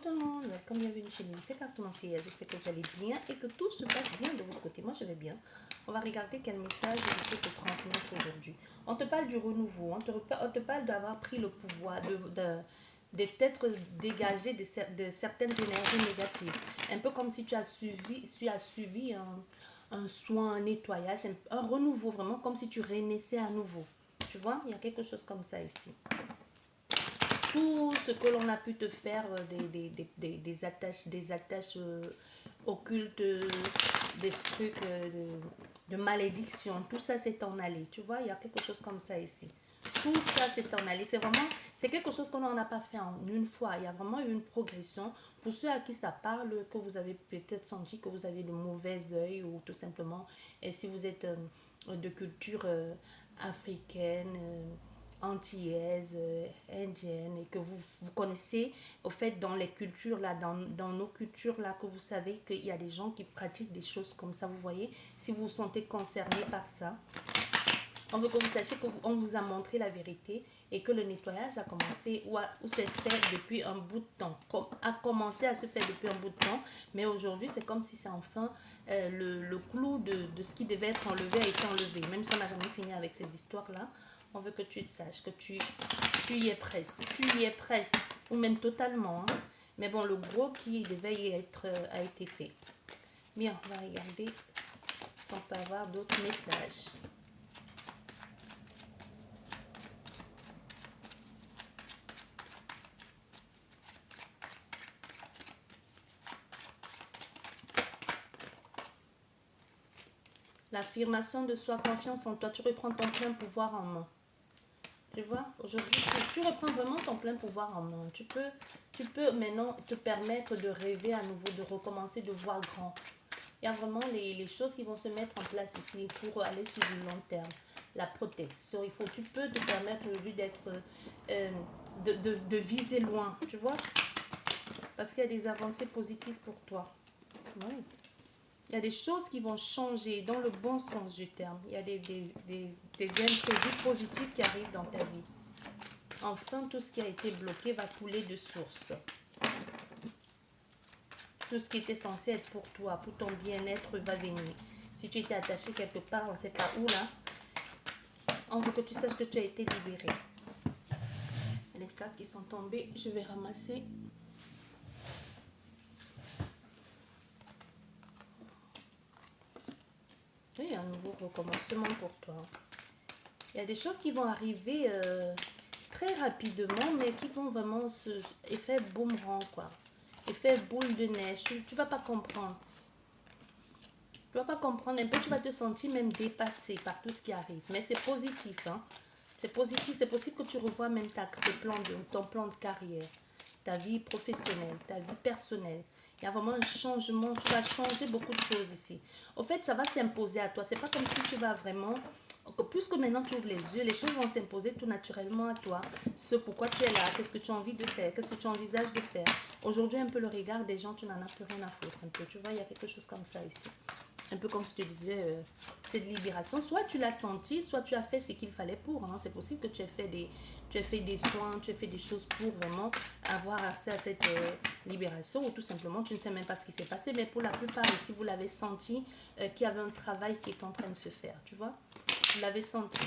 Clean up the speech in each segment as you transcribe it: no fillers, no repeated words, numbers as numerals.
tout le monde, comme bienvenue chez Minifait Cartomancière. J'espère que vous allez bien et que tout se passe bien de votre côté. Moi je vais bien. On va regarder quel message je peux te transmettre aujourd'hui. On te parle du renouveau, on te parle d'avoir pris le pouvoir, d'être dégagé de certaines énergies négatives. Un peu comme si tu as suivi un soin, un nettoyage, un renouveau, vraiment comme si tu renaissais à nouveau. Tu vois, il y a quelque chose comme ça ici. Tout ce que l'on a pu te faire, des attaches occultes, des trucs de malédiction, tout ça s'est en allé. Tu vois, il y a quelque chose comme ça ici. Tout ça s'est en allé. C'est quelque chose qu'on n'a pas fait en une fois. Il y a vraiment eu une progression. Pour ceux à qui ça parle, que vous avez peut-être senti que vous avez de mauvais œil ou tout simplement, et si vous êtes de culture africaine, antillaise, indienne, et que vous connaissez, au fait, dans les cultures là, dans nos cultures là, que vous savez qu'il y a des gens qui pratiquent des choses comme ça, vous voyez, si vous vous sentez concerné par ça, on veut que vous sachiez qu'on vous a montré la vérité et que le nettoyage a commencé ou s'est fait depuis un bout de temps, a commencé à se faire depuis un bout de temps, mais aujourd'hui c'est comme si c'est enfin le clou de ce qui devait être enlevé a été enlevé, même si on n'a jamais fini avec ces histoires là. On veut que tu saches que tu y es presque. Tu y es presque. Ou même totalement. Hein. Mais bon, le gros qui devait y être a été fait. Bien, on va regarder si on peut avoir d'autres messages. L'affirmation de soi, confiance en toi. Tu reprends ton plein pouvoir en main. Tu vois, aujourd'hui, tu reprends vraiment ton plein pouvoir en main. Tu peux maintenant te permettre de rêver à nouveau, de recommencer, de voir grand. Il y a vraiment les choses qui vont se mettre en place ici pour aller sur du long terme. La protection, tu peux te permettre aujourd'hui d'être, de viser loin, tu vois. Parce qu'il y a des avancées positives pour toi. Oui. Il y a des choses qui vont changer dans le bon sens du terme. Il y a des imprévus positifs qui arrivent dans ta vie. Enfin, tout ce qui a été bloqué va couler de source. Tout ce qui était censé être pour toi, pour ton bien-être va venir. Si tu étais attaché quelque part, on ne sait pas où là, on veut que tu saches que tu as été libéré. Les cartes qui sont tombées, je vais ramasser. Oui, un nouveau recommencement pour toi. Il y a des choses qui vont arriver très rapidement, mais qui vont vraiment effet boomerang, quoi. Effet boule de neige. Tu vas pas comprendre. Tu vas pas comprendre un peu, tu vas te sentir même dépassé par tout ce qui arrive. Mais c'est positif, hein. C'est positif. C'est possible que tu revoies même ton plan de carrière, ta vie professionnelle, ta vie personnelle. Il y a vraiment un changement. Tu vas changer beaucoup de choses ici. Au fait, ça va s'imposer à toi. C'est pas comme si tu vas vraiment... Puisque maintenant tu ouvres les yeux, les choses vont s'imposer tout naturellement à toi. Ce pourquoi tu es là, qu'est-ce que tu as envie de faire, qu'est-ce que tu envisages de faire. Aujourd'hui, un peu le regard des gens, tu n'en as plus rien à foutre. Un peu, tu vois, il y a quelque chose comme ça ici. Un peu comme je te disais, cette libération. Soit tu l'as senti, soit tu as fait ce qu'il fallait pour. Hein. C'est possible que tu aies fait des soins, tu aies fait des choses pour vraiment avoir accès à cette libération. Ou tout simplement, tu ne sais même pas ce qui s'est passé. Mais pour la plupart, ici, vous l'avez senti qu'il y avait un travail qui est en train de se faire. Tu vois, vous l'avez senti.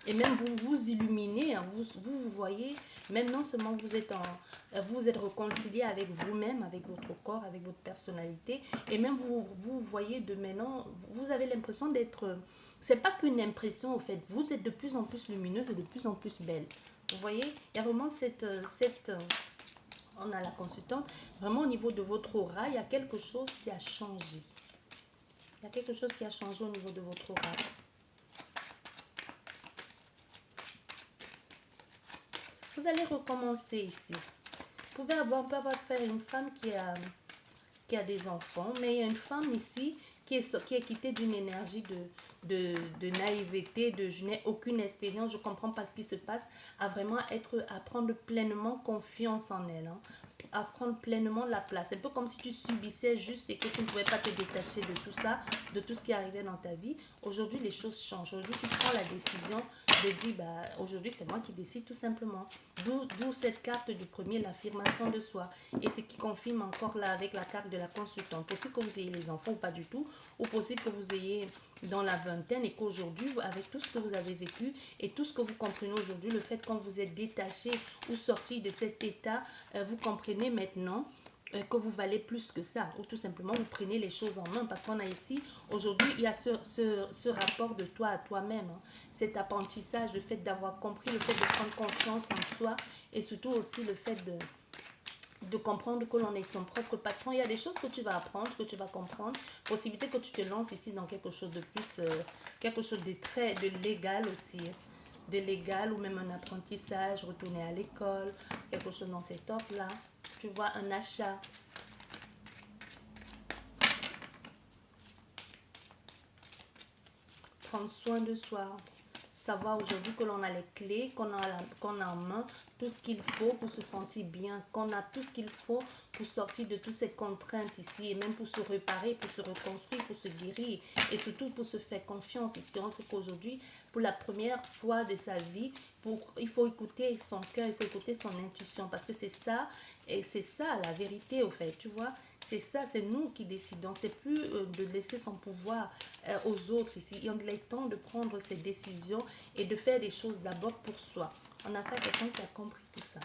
Et même vous vous illuminez, hein, vous voyez, même non seulement vous êtes réconcilié avec vous-même, avec votre corps, avec votre personnalité, et même vous voyez de maintenant, vous avez l'impression d'être, c'est pas qu'une impression au fait, vous êtes de plus en plus lumineuse et de plus en plus belle. Vous voyez, il y a vraiment on a la consultante, vraiment au niveau de votre aura, il y a quelque chose qui a changé. Il y a quelque chose qui a changé au niveau de votre aura. Vous allez recommencer ici. On peut avoir faire une femme qui a des enfants, mais il y a une femme ici qui est quittée d'une énergie de naïveté, je n'ai aucune expérience, je ne comprends pas ce qui se passe, à prendre pleinement confiance en elle, hein, à prendre pleinement la place. C'est un peu comme si tu subissais juste et que tu ne pouvais pas te détacher de tout ça, de tout ce qui arrivait dans ta vie. Aujourd'hui, les choses changent. Aujourd'hui, tu prends la décision je dis, bah, aujourd'hui, c'est moi qui décide tout simplement. D'où cette carte du premier, l'affirmation de soi. Et ce qui confirme encore là avec la carte de la consultante. Possible que vous ayez les enfants ou pas du tout. Ou possible que vous ayez dans la vingtaine et qu'aujourd'hui, avec tout ce que vous avez vécu et tout ce que vous comprenez aujourd'hui, le fait quand vous êtes détaché ou sorti de cet état, vous comprenez maintenant que vous valez plus que ça, ou tout simplement vous prenez les choses en main, parce qu'on a ici, aujourd'hui, il y a ce rapport de toi à toi-même, hein. Cet apprentissage, le fait d'avoir compris, le fait de prendre confiance en soi, et surtout aussi le fait de comprendre que l'on est son propre patron. Il y a des choses que tu vas apprendre, que tu vas comprendre, possibilité que tu te lances ici dans quelque chose de plus, quelque chose de légal aussi, de légal, ou même un apprentissage, retourner à l'école, quelque chose dans cet ordre-là. Tu vois, un achat. Prendre soin de soi. Savoir aujourd'hui que l'on a les clés, qu'on a en main tout ce qu'il faut pour se sentir bien, qu'on a tout ce qu'il faut pour sortir de toutes ces contraintes ici, et même pour se réparer, pour se reconstruire, pour se guérir, et surtout pour se faire confiance ici. On sait qu'aujourd'hui, pour la première fois de sa vie, il faut écouter son cœur, il faut écouter son intuition, parce que c'est ça, et c'est ça la vérité au fait, tu vois. C'est ça, c'est nous qui décidons. C'est plus de laisser son pouvoir aux autres ici. Il est temps de prendre ses décisions et de faire des choses d'abord pour soi. On a fait quelqu'un qui a compris tout ça.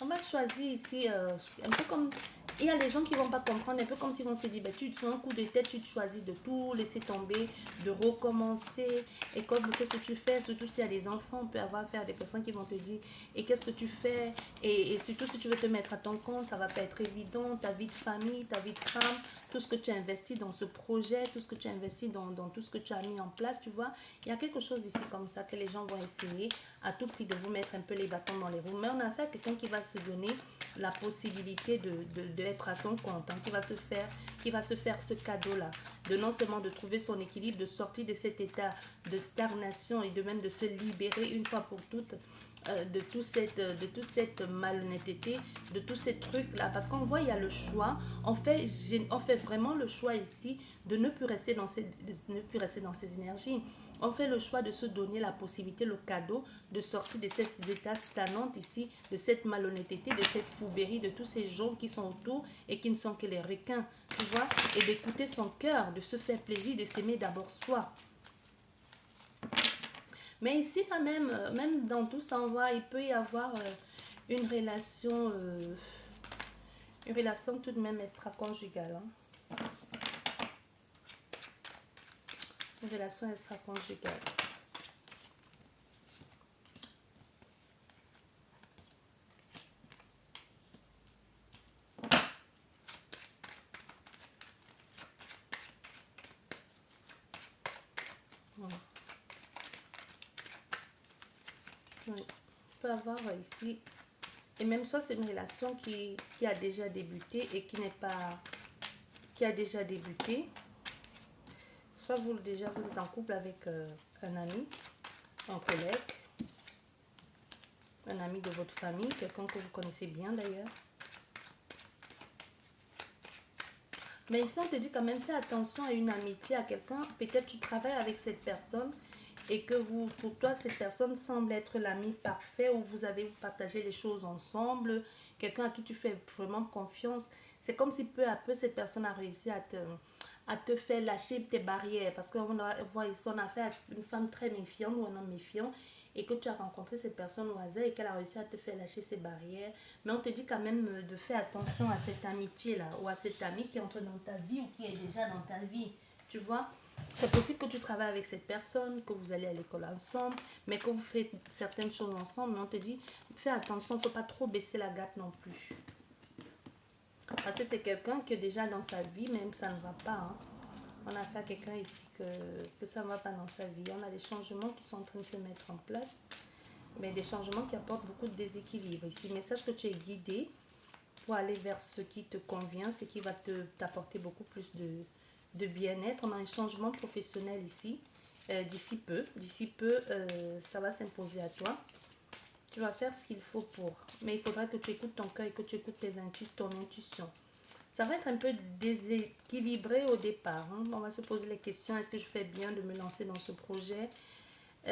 On va choisir ici, un peu comme... Il y a des gens qui ne vont pas comprendre, un peu comme s'ils vont se dire, bah, tu fais un coup de tête, tu te choisis de tout, laisser tomber, de recommencer. Et comme qu'est-ce que tu fais, surtout s'il y a des enfants, on peut avoir affaire à des personnes qui vont te dire, et qu'est-ce que tu fais, et surtout si tu veux te mettre à ton compte, ça ne va pas être évident, ta vie de famille, ta vie de femme, tout ce que tu as investi dans ce projet, tout ce que tu as investi dans tout ce que tu as mis en place, tu vois. Il y a quelque chose ici comme ça que les gens vont essayer à tout prix de vous mettre un peu les bâtons dans les roues. Mais on a affaire à quelqu'un qui va se donner la possibilité d'être à son compte, hein, qui va se faire ce cadeau-là, de non seulement de trouver son équilibre, de sortir de cet état de stagnation et de même de se libérer une fois pour toutes de toute cette malhonnêteté, de tous ces trucs-là. Parce qu'on voit, il y a le choix. On fait vraiment le choix ici de ne plus rester dans ces énergies. On fait le choix de se donner la possibilité, le cadeau, de sortir de ces états stagnants ici, de cette malhonnêteté, de cette fouberie, de tous ces gens qui sont autour et qui ne sont que les requins, tu vois, et d'écouter son cœur, de se faire plaisir, de s'aimer d'abord soi. Mais ici, quand même, même dans tout ça, on voit, il peut y avoir une relation tout de même extra-conjugale, hein. Une relation extra-conjugale. Oui. On peut avoir ici, et même ça, c'est une relation qui a déjà débuté et qui n'est pas, qui a déjà débuté. Soit vous êtes en couple avec un ami, un collègue, un ami de votre famille, quelqu'un que vous connaissez bien d'ailleurs. Mais ici, on te dit quand même, fais attention à une amitié, à quelqu'un. Peut-être tu travailles avec cette personne et que pour toi, cette personne semble être l'ami parfait où vous partagé les choses ensemble. Quelqu'un à qui tu fais vraiment confiance. C'est comme si peu à peu, cette personne a réussi à te faire lâcher tes barrières. Parce qu'on voit ici, on a affaire à une femme très méfiante ou un homme méfiant, et que tu as rencontré cette personne au hasard et qu'elle a réussi à te faire lâcher ses barrières. Mais on te dit quand même de faire attention à cette amitié-là ou à cet ami qui entre dans ta vie ou qui est déjà dans ta vie. Tu vois, c'est possible que tu travailles avec cette personne, que vous allez à l'école ensemble, mais que vous faites certaines choses ensemble. Mais on te dit, fais attention, il ne faut pas trop baisser la garde non plus. Parce que c'est quelqu'un qui est déjà dans sa vie, même ça ne va pas, hein. On a fait à quelqu'un ici que ça ne va pas dans sa vie. On a des changements qui sont en train de se mettre en place, mais des changements qui apportent beaucoup de déséquilibre. Ici, message que tu es guidé pour aller vers ce qui te convient, ce qui va t'apporter beaucoup plus de bien-être. On a un changement professionnel ici, d'ici peu, ça va s'imposer à toi. Tu vas faire ce qu'il faut pour, mais il faudra que tu écoutes ton cœur et que tu écoutes ton intuition. Ça va être un peu déséquilibré au départ. Hein. On va se poser les questions. Est-ce que je fais bien de me lancer dans ce projet?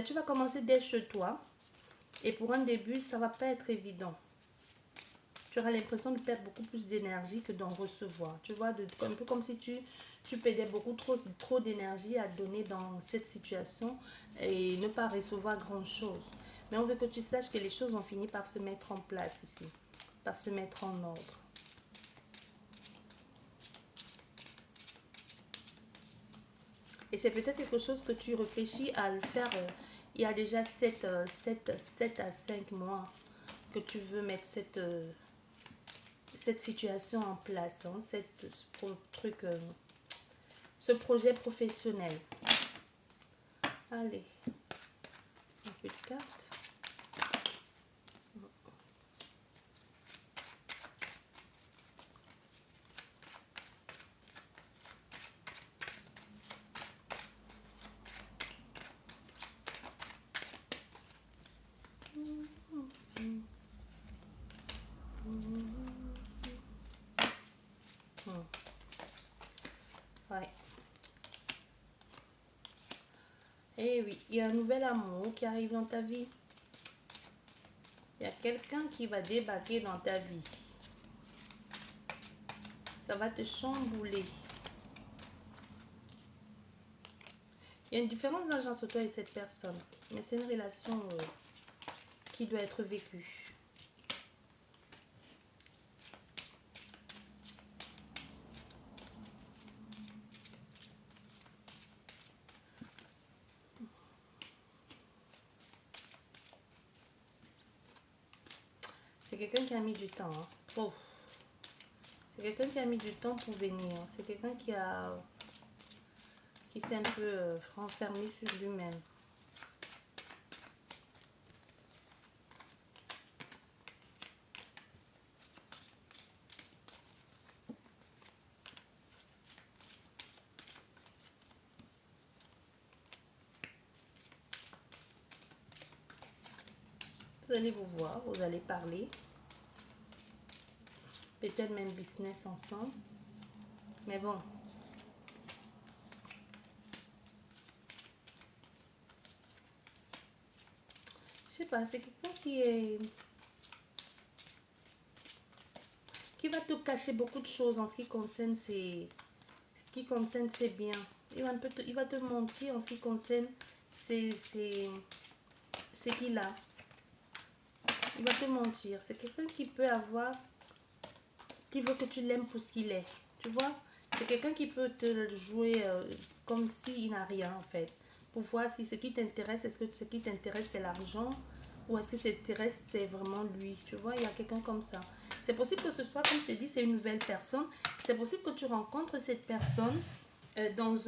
Tu vas commencer dès chez toi. Et pour un début, ça va pas être évident. Tu auras l'impression de perdre beaucoup plus d'énergie que d'en recevoir. Tu vois, un peu comme si tu perdais beaucoup trop d'énergie à donner dans cette situation et ne pas recevoir grand-chose. Mais on veut que tu saches que les choses ont fini par se mettre en place ici, par se mettre en ordre. Et c'est peut-être quelque chose que tu réfléchis à le faire. Il y a déjà 7 à 5 mois que tu veux mettre cette situation en place, hein, ce projet professionnel. Allez, un peu de cartes. Ouais. Eh oui, il y a un nouvel amour qui arrive dans ta vie. Il y a quelqu'un qui va débarquer dans ta vie. Ça va te chambouler. Il y a une différence d'âge entre toi et cette personne. Mais c'est une relation qui doit être vécue. C'est quelqu'un qui a mis du temps. Hein. Oh. C'est quelqu'un qui a mis du temps pour venir. C'est quelqu'un qui s'est un peu renfermé sur lui-même. Vous allez vous voir, vous allez parler. Peut-être même business ensemble. Mais bon. Je sais pas, c'est quelqu'un qui va te cacher beaucoup de choses en ce qui concerne ses biens. Il va te mentir en ce qui concerne ce qu'il a. Il va te mentir. C'est quelqu'un qui peut avoir, qui veut que tu l'aimes pour ce qu'il est. Tu vois? C'est quelqu'un qui peut te jouer comme s'il n'a rien en fait. Pour voir si ce qui t'intéresse, est-ce que ce qui t'intéresse c'est l'argent ou est-ce que ce qui t'intéresse c'est vraiment lui. Tu vois, il y a quelqu'un comme ça. C'est possible que ce soit, comme je te dis, c'est une nouvelle personne. C'est possible que tu rencontres cette personne dans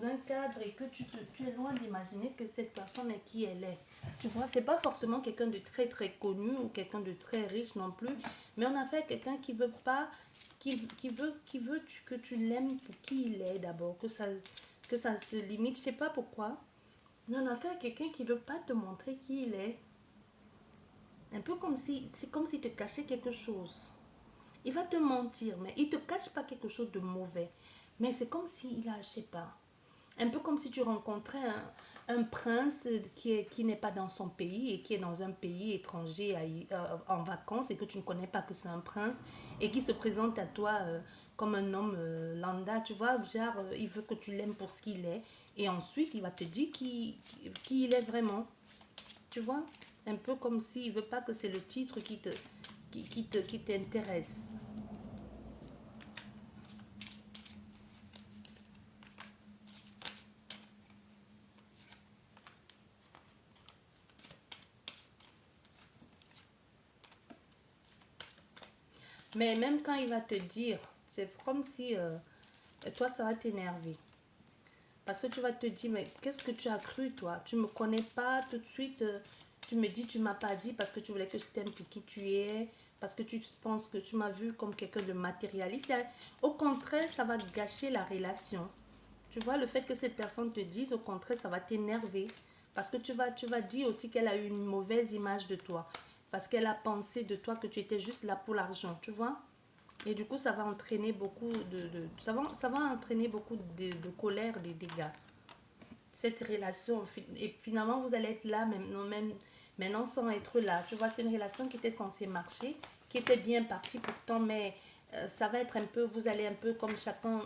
un cadre et que tu es loin d'imaginer que cette personne est qui elle est. Tu vois, c'est pas forcément quelqu'un de très très connu ou quelqu'un de très riche non plus, mais on a fait quelqu'un qui veut pas, qui veut que tu l'aimes pour qui il est d'abord, que ça se limite, je sais pas pourquoi, mais on a fait quelqu'un qui veut pas te montrer qui il est. Un peu comme si, c'est comme s'il te cachait quelque chose. Il va te mentir, mais il te cache pas quelque chose de mauvais. Mais c'est comme s'il a, je sais pas, un peu comme si tu rencontrais un prince qui n'est pas dans son pays et qui est dans un pays étranger en vacances et que tu ne connais pas que c'est un prince et qui se présente à toi comme un homme lambda, tu vois, genre il veut que tu l'aimes pour ce qu'il est et ensuite il va te dire qui il est vraiment, tu vois, un peu comme s'il veut pas que c'est le titre qui t'intéresse. Mais même quand il va te dire, c'est comme si toi, ça va t'énerver. Parce que tu vas te dire, mais qu'est-ce que tu as cru, toi? Tu me connais pas tout de suite. Tu me dis, tu m'as pas dit parce que tu voulais que je t'aime pour qui tu es. Parce que tu penses que tu m'as vu comme quelqu'un de matérialiste. Au contraire, ça va gâcher la relation. Tu vois, le fait que cette personne te dise, au contraire, ça va t'énerver. Parce que tu vas dire aussi qu'elle a eu une mauvaise image de toi. Parce qu'elle a pensé de toi que tu étais juste là pour l'argent, tu vois. Et du coup, ça va entraîner beaucoup ça va entraîner beaucoup de colère, des dégâts. Cette relation, et finalement, vous allez être là, maintenant sans être là. Tu vois, c'est une relation qui était censée marcher, qui était bien partie pourtant, mais ça va être un peu, vous allez un peu comme chacun.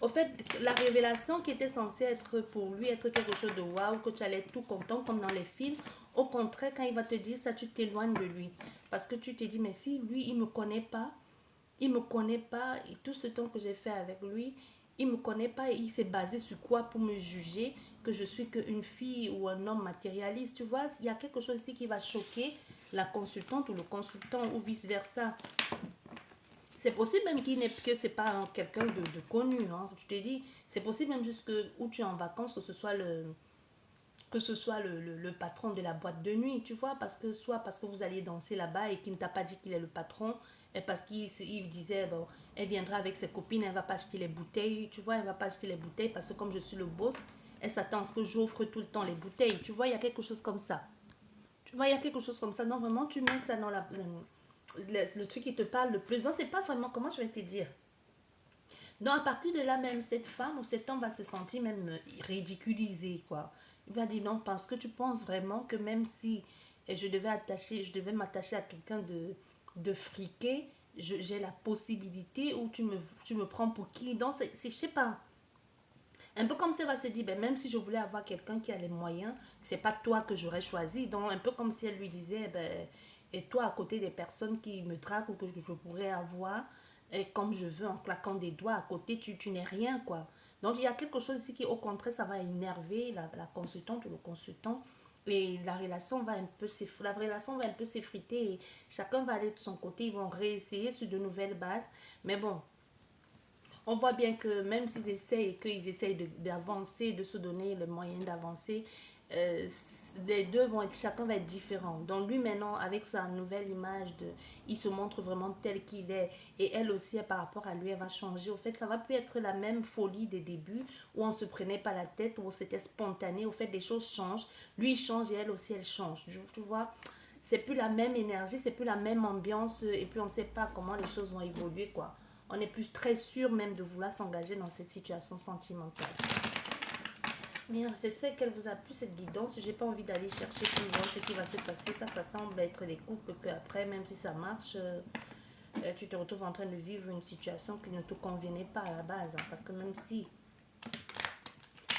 Au fait, la révélation qui était censée être pour lui, être quelque chose de waouh, que tu allais être tout content, comme dans les films, au contraire, quand il va te dire ça, tu t'éloignes de lui. Parce que tu te dis, mais si lui, il me connaît pas, et tout ce temps que j'ai fait avec lui, il me connaît pas, il s'est basé sur quoi pour me juger que je suis qu'une fille ou un homme matérialiste, tu vois, il y a quelque chose ici qui va choquer la consultante ou le consultant ou vice versa. C'est possible même qu'il n'est que c'est pas quelqu'un de connu, hein. Je te dis, c'est possible même jusque où tu es en vacances que ce soit le patron de la boîte de nuit, tu vois, parce que soit parce que vous alliez danser là-bas et qu'il ne t'a pas dit qu'il est le patron, et parce qu'il disait, bon, elle viendra avec ses copines, elle ne va pas acheter les bouteilles, tu vois, elle ne va pas acheter les bouteilles parce que comme je suis le boss, elle s'attend à ce que j'offre tout le temps les bouteilles, tu vois, il y a quelque chose comme ça. Tu vois, il y a quelque chose comme ça. Non, vraiment, tu mets ça dans le truc qui te parle le plus. Donc, c'est pas vraiment, comment je vais te dire. Donc, à partir de là même, cette femme ou cet homme va se sentir même ridiculisé, quoi. Il va dire non, parce que tu penses vraiment que même si je devais m'attacher à quelqu'un de friqué, j'ai la possibilité ou tu me prends pour qui. Donc, je sais pas. Un peu comme ça, elle va se dire, ben, même si je voulais avoir quelqu'un qui a les moyens, c'est pas toi que j'aurais choisi. Donc, un peu comme si elle lui disait, ben, et toi, à côté des personnes qui me traquent ou que je pourrais avoir, et comme je veux, en claquant des doigts, à côté, tu n'es rien, quoi. Donc, il y a quelque chose ici qui, au contraire, ça va énerver la consultante ou le consultant. Et la relation va un peu s'effriter et chacun va aller de son côté. Ils vont réessayer sur de nouvelles bases. Mais bon, on voit bien que même s'ils essayent et qu'ils essayent d'avancer, de se donner le moyen d'avancer, euh, les deux vont être, chacun va être différent. Donc lui maintenant, avec sa nouvelle image, il se montre vraiment tel qu'il est. Et elle aussi, par rapport à lui, elle va changer. Au fait, ça va plus être la même folie des débuts où on se prenait pas la tête, où c'était spontané. Au fait, les choses changent. Lui, il change et elle aussi, elle change. Tu vois, c'est plus la même énergie, c'est plus la même ambiance. Et puis, on sait pas comment les choses vont évoluer, quoi. On est plus très sûr même de vouloir s'engager dans cette situation sentimentale. Bien, j'espère qu'elle vous a plu cette guidance. J'ai pas envie d'aller chercher plus loin ce qui va se passer. Ça semble être des couples que après, même si ça marche, tu te retrouves en train de vivre une situation qui ne te convenait pas à la base. Hein, parce que même si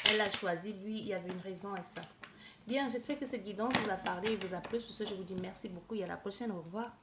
elle a choisi, lui, il y avait une raison à ça. Bien, j'espère que cette guidance vous a parlé et vous a plu. Sur ce, je vous dis merci beaucoup et à la prochaine. Au revoir.